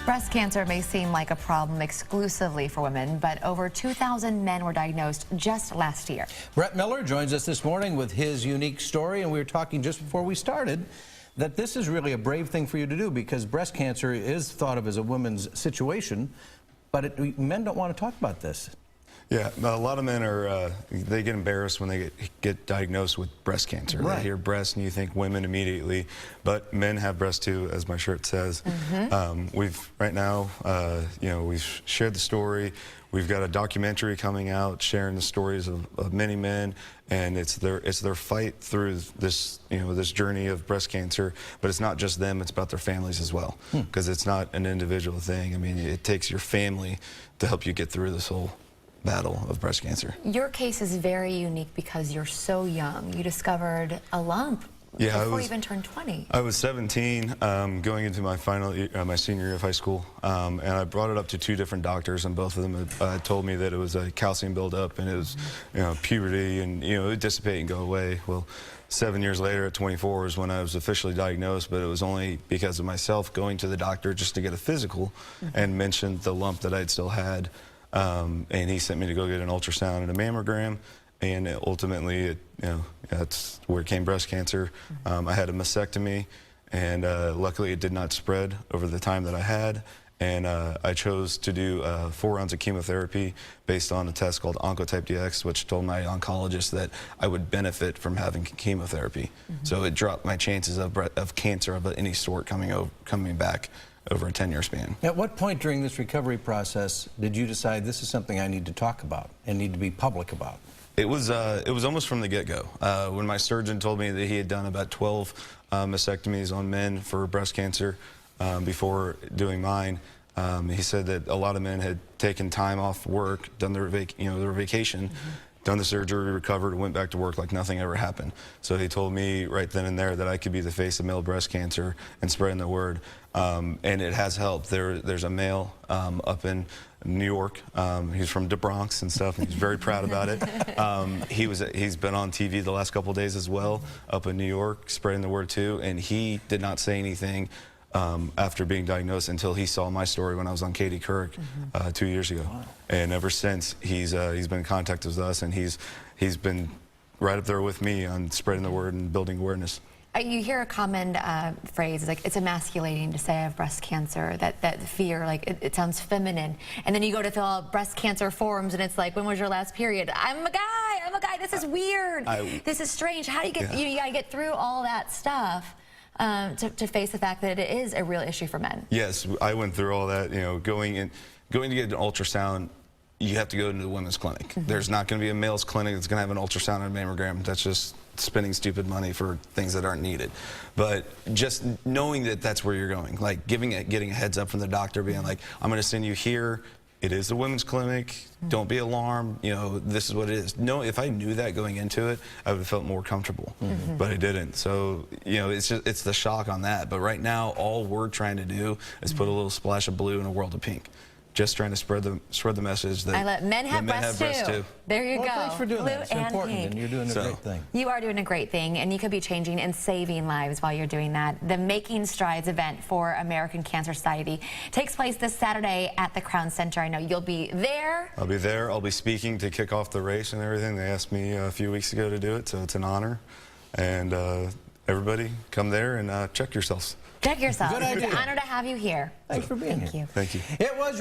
Breast cancer may seem like a problem exclusively for women, but over 2,000 men were diagnosed just last year. Bret Miller joins us this morning with his unique story, and we were talking just before we started that this is really a brave thing for you to do because breast cancer is thought of as a woman's situation, but men don't want to talk about this. Yeah, a lot of men are, they get embarrassed when they get diagnosed with breast cancer. Right. They hear breast and you think women immediately, but men have breast too, as my shirt says. Right now, we've shared the story. We've got a documentary coming out sharing the stories of many men, and it's their fight through this, this journey of breast cancer. But it's not just them; it's about their families as well, because it's not an individual thing. I mean, it takes your family to help you get through this whole battle of breast cancer. Your case is very unique because you're so young. You discovered a lump before you even turned 20. I was 17, going into my final year, my senior year of high school, and I brought it up to 2 different doctors, and both of them told me that it was a calcium buildup and it was, puberty, and it would dissipate and go away. Well, 7 years later, at 24, is when I was officially diagnosed, but it was only because of myself going to the doctor just to get a physical, and mentioned the lump that I'd still had. And he sent me to go get an ultrasound and a mammogram, and ultimately, that's where it came breast cancer. I had a mastectomy, and luckily it did not spread over the time that I had. And I chose to do 4 rounds of chemotherapy based on a test called Oncotype DX, which told my oncologist that I would benefit from having chemotherapy. So it dropped my chances of cancer of any sort coming back over a 10-year span. At what point during this recovery process did you decide this is something I need to talk about and need to be public about? It was almost from the get-go. When my surgeon told me that he had done about 12 mastectomies on men for breast cancer before doing mine, he said that a lot of men had taken time off work, done their vacation, done the surgery, recovered, went back to work like nothing ever happened. So he told me right then and there that I could be the face of male breast cancer and spreading the word. And it has helped. There's a male up in New York. He's from the Bronx and stuff, and he's very proud about it. He's been on TV the last couple of days as well, up in New York, spreading the word too, and he did not say anything after being diagnosed until he saw my story when I was on Katie Couric 2 years ago. Wow. And ever since, he's been in contact with us, and he's been right up there with me on spreading the word and building awareness. You hear a common phrase, like it's emasculating to say I have breast cancer, that fear, like it sounds feminine. And then you go to fill out breast cancer forms and it's like, when was your last period? I'm a guy, this is weird, this is strange. How do you get, you gotta get through all that stuff to face the fact that it is a real issue for men. Yes, I went through all that, going to get an ultrasound. You have to go into the women's clinic. There's not going to be a male's clinic that's going to have an ultrasound and a mammogram. That's just spending stupid money for things that aren't needed. But just knowing that that's where you're going, like getting a heads up from the doctor, being like, I'm going to send you here. It is the women's clinic. Don't be alarmed. This is what it is. No, if I knew that going into it, I would have felt more comfortable. But I didn't. So, it's the shock on that. But right now, all we're trying to do is put a little splash of blue in a world of pink. Just trying to spread the message that I let men have breasts too. There you go. Thanks for doing that. It's important, pink. and you're doing a great thing. You are doing a great thing, and you could be changing and saving lives while you're doing that. The Making Strides event for American Cancer Society takes place this Saturday at the Crown Center. I know you'll be there. I'll be there. I'll be speaking to kick off the race and everything. They asked me a few weeks ago to do it, so it's an honor. And everybody, come there and check yourselves. Check yourselves. Good idea. It's an honor to have you here. Thanks for being here. Thank you. Thank you. It was